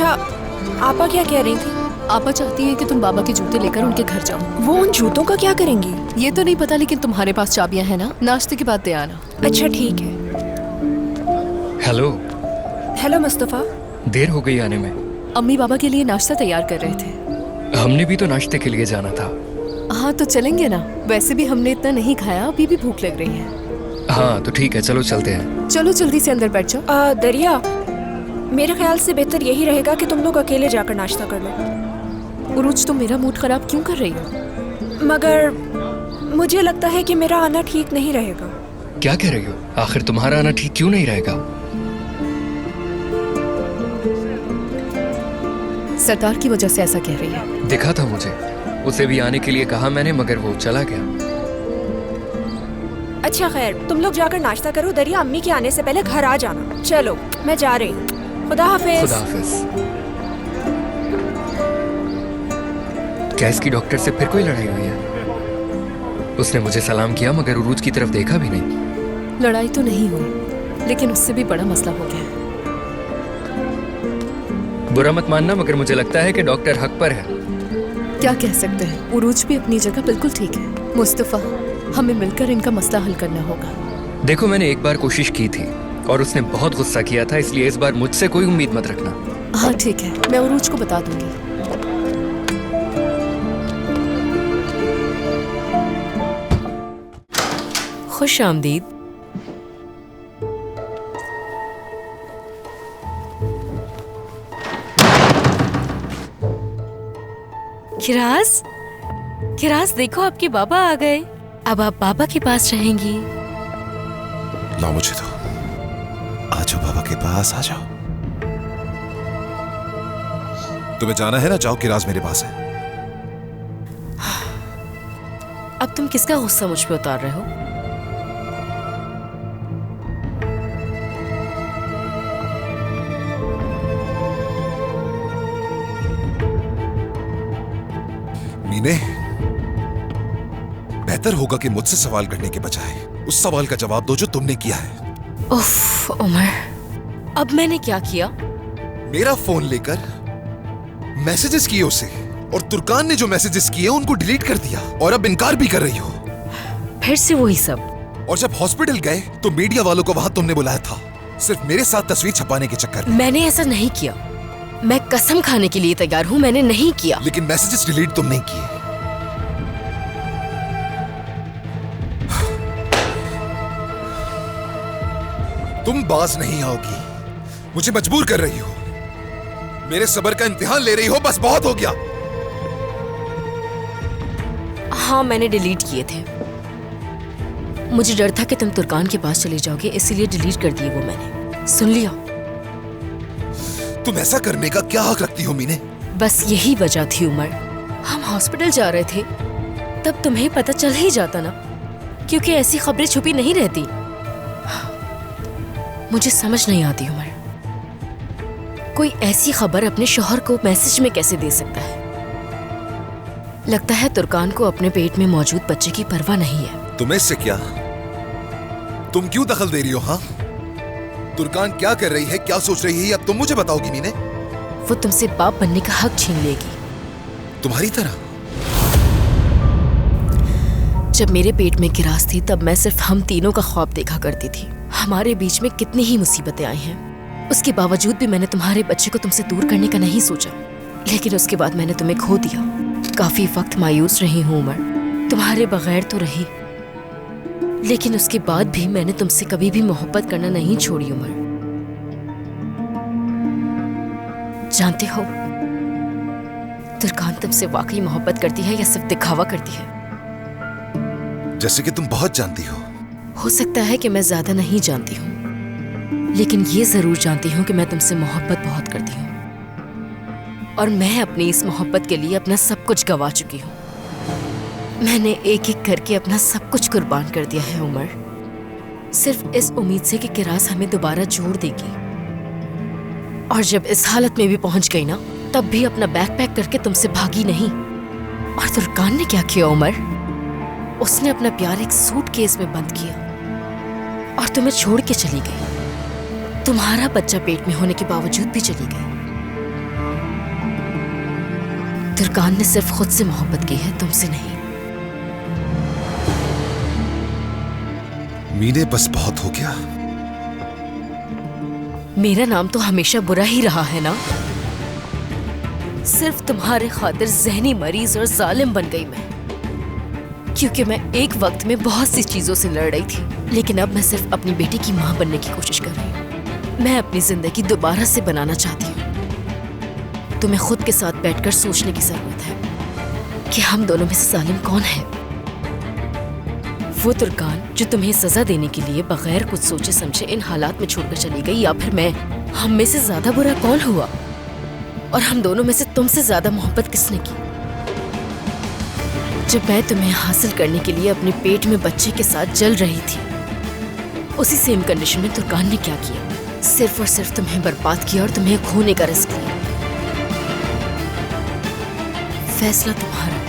अच्छा, आपा क्या कह रही थी? आपा चाहती है कि तुम बाबा के जूते लेकर उनके घर जाओ। वो उन जूतों का क्या करेंगी? ये तो नहीं पता, लेकिन तुम्हारे पास चाबियां हैं ना, नाश्ते के बाद दे आना। अच्छा ठीक है। हेलो। हेलो मुस्तफ़ा। देर हो गई आने में। अम्मी बाबा के लिए नाश्ता तैयार कर रहे थे। हमने भी तो नाश्ते के लिए जाना था। हाँ तो चलेंगे ना, वैसे भी हमने इतना नहीं खाया, अभी भी भूख लग रही है। हाँ तो ठीक है, चलो चलते हैं। चलो जल्दी से अंदर बैठ जाओ। दरिया, मेरे ख्याल से बेहतर यही रहेगा कि तुम लोग अकेले जाकर नाश्ता कर लो। उरूज, तुम मेरा मूड खराब क्यों कर रही हो? मगर मुझे लगता है कि मेरा आना ठीक नहीं रहेगा। क्या कह रही हो? आखिर तुम्हारा आना ठीक क्यों नहीं रहेगा? सरदार की वजह से ऐसा कह रही है। दिखा था मुझे, उसे भी आने के लिए कहा मैंने, मगर वो चला गया। अच्छा खैर, तुम लोग जाकर नाश्ता करो। दरिया, अम्मी के आने से पहले घर आ जाना। चलो मैं जा रही हूँ। खुदा हाफिज। खुदा हाफिज। क्या इसकी डॉक्टर से फिर कोई लड़ाई हुई है? उसने मुझे सलाम किया मगर उरूज की तरफ देखा भी नहीं। लड़ाई तो नहीं हुई, लेकिन उससे भी बड़ा मसला हो गया। बुरा मत मानना, मगर मुझे लगता है कि डॉक्टर हक पर है। क्या कह सकते हैं, उरूज भी अपनी जगह बिल्कुल ठीक है। मुस्तफा, हमें मिलकर इनका मसला हल करना होगा। देखो, मैंने एक बार कोशिश की थी और उसने बहुत गुस्सा किया था, इसलिए इस बार मुझसे कोई उम्मीद मत रखना। हाँ ठीक है, मैं उरूज को बता दूंगी। खुश आमदीद। किराज, किराज देखो, आपके बाबा आ गए। अब आप बाबा के पास रहेंगी। लाओ मुझे तो। आ जाओ बाबा के पास, आ जाओ। तुम्हें जाना है ना, जाओ, किराज मेरे पास है। अब तुम किसका गुस्सा मुझ पे उतार रहे हो? मीने, बेहतर होगा कि मुझसे सवाल करने के बजाय उस सवाल का जवाब दो जो तुमने किया है। उफ उमर, अब मैंने क्या किया? मेरा फोन लेकर मैसेजेस किए उसे, और तुर्कान ने जो मैसेजेस किए उनको डिलीट कर दिया, और अब इनकार भी कर रही हो। फिर से वही सब। और जब हॉस्पिटल गए तो मीडिया वालों को वहां तुमने बुलाया था, सिर्फ मेरे साथ तस्वीर छपाने के चक्कर में। मैंने ऐसा नहीं किया। मैं कसम खाने के लिए तैयार हूं, मैंने नहीं किया। लेकिन मैसेजेस डिलीट तुम नहीं किए। तुम बाज नहीं आओगी, मुझे मजबूर कर रही हो, मेरे सब्र का इम्तिहान ले रही हो। बस बहुत हो गया। हाँ, मैंने डिलीट किए थे। मुझे डर था कि तुम तुर्कान के पास चले जाओगे, इसीलिए डिलीट कर दिए वो मैंने। सुन लिया? तुम ऐसा करने का क्या हक रखती हो मीने? बस यही वजह थी उमर। हम हॉस्पिटल जा रहे थे, तब तुम्हें पता चल ही जाता ना, क्योंकि ऐसी खबरें छुपी नहीं रहती। मुझे समझ नहीं आती उमर, कोई ऐसी खबर अपने शौहर को मैसेज में कैसे दे सकता है? लगता है तुर्कान को अपने पेट में मौजूद बच्चे की परवाह नहीं है। तुम्हें इससे क्या? तुम क्यों दखल दे रही हो? हाँ, तुर्कान क्या कर रही है, क्या सोच रही है, अब तुम मुझे बताओगी मीने? वो तुमसे बाप बनने का हक छीन लेगी। तुम्हारी तरह? जब मेरे पेट में किरास थी तब मैं सिर्फ हम तीनों का ख्वाब देखा करती थी। हमारे बीच में कितनी ही मुसीबतें आई हैं, उसके बावजूद भी मैंने तुम्हारे बच्चे को तुमसे दूर करने का नहीं सोचा। लेकिन उसके बाद मैंने तुम्हें खो दिया। काफी वक्त मायूस रही हूँ उमर, तुम्हारे बगैर तो रही, लेकिन उसके बाद भी मैंने तुमसे कभी भी मोहब्बत करना नहीं छोड़ी उमर। जानते हो, तुर्कान तुमसे वाकई मोहब्बत करती है या सिर्फ दिखावा करती है? जैसे कि तुम बहुत जानती हो सकता है कि मैं ज्यादा नहीं जानती हूँ, लेकिन ये जरूर जानती हूँ कि मैं तुमसे मोहब्बत बहुत करती हूँ, और मैं अपनी इस मोहब्बत के लिए अपना सब कुछ गंवा चुकी हूँ। मैंने एक एक करके अपना सब कुछ कुर्बान कर दिया है उमर, सिर्फ इस उम्मीद से कि किरास हमें दोबारा जोड़ देगी। और जब इस हालत में भी पहुंच गई ना, तब भी अपना बैग पैक करके तुमसे भागी नहीं। और तुर्कान ने क्या किया उमर? उसने अपना प्यार एक सूटकेस में बंद किया और तुम्हें छोड़ के चली गई। तुम्हारा बच्चा पेट में होने के बावजूद भी चली गई। तुर्कान ने सिर्फ खुद से मोहब्बत की है, तुमसे नहीं। मीने, बस बहुत हो गया। मेरा नाम तो हमेशा बुरा ही रहा है ना। सिर्फ तुम्हारे खातिर जहनी मरीज और जालिम बन गई मैं, क्योंकि मैं एक वक्त में बहुत सी चीजों से लड़ रही थी, लेकिन अब मैं सिर्फ अपनी बेटी की मां बनने की कोशिश कर रही हूँ। मैं अपनी जिंदगी दोबारा से बनाना चाहती हूँ। तुम्हें खुद के साथ बैठकर सोचने की जरूरत है कि हम दोनों में से जालिम कौन है। वो तुर्कान जो तुम्हें सजा देने के लिए बगैर कुछ सोचे समझे इन हालात में छोड़कर चली गई, या फिर मैं? हम में से ज्यादा बुरा कौन हुआ? और हम दोनों में से तुमसे ज्यादा मोहब्बत किसने की? जब मैं तुम्हें हासिल करने के लिए अपने पेट में बच्चे के साथ जल रही थी, उसी सेम कंडीशन में तुर्कान ने क्या किया? सिर्फ और सिर्फ तुम्हें बर्बाद किया और तुम्हें खोने का रिस्क लिया। फैसला तुम्हारा।